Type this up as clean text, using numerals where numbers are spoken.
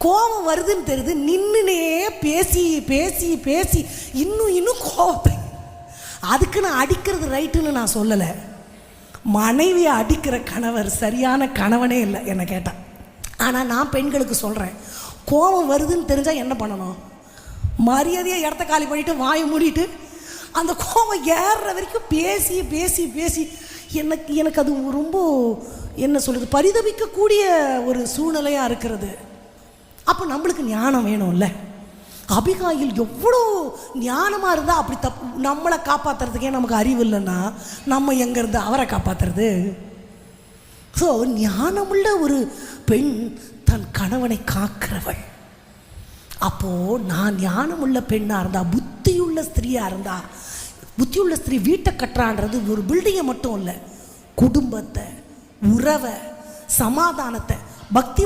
கோபம் வருதுன்னு தெரியுது, நின்றுனே பேசி பேசி பேசி இன்னும் கோபத்தை. அதுக்கு நான் அடிக்கிறது ரைட்டுன்னு நான் சொல்லலை. மனைவியை அடிக்கிற கணவர் சரியான கணவனே இல்லை என்னை கேட்டால். ஆனால் நான் பெண்களுக்கு சொல்கிறேன், கோபம் வருதுன்னு தெரிஞ்சால் என்ன பண்ணணும்? மரியாதையாக இடத்த காலி பண்ணிவிட்டு வாயை மூடிட்டு அந்த கோபம் ஏறுற வரைக்கும் பேசி பேசி பேசி எனக்கு அது ரொம்ப என்ன சொல்கிறது, பரிதவிக்கக்கூடிய ஒரு சூழ்நிலையாக இருக்கிறது. அப்போ நம்மளுக்கு ஞானம் வேணும்ல. அபிகாயில் எவ்வளோ ஞானமாக இருந்தால் அப்படி நம்மளை காப்பாற்றுறதுக்கே நமக்கு அறிவு இல்லைன்னா நம்ம எங்கேருந்து அவரை காப்பாற்றுறது? ஸோ ஞானமுள்ள ஒரு பெண் தன் கணவனை காக்கிறவள். அப்போது நான் ஞானமுள்ள பெண்ணாக இருந்தால், புத்தியுள்ள ஸ்திரீயாக இருந்தால், புத்தியுள்ள ஸ்திரீ வீட்டை கட்டுறான்றது ஒரு பில்டிங்கை மட்டும் இல்லை, குடும்பத்தை, உறவை, சமாதானத்தை, பக்தி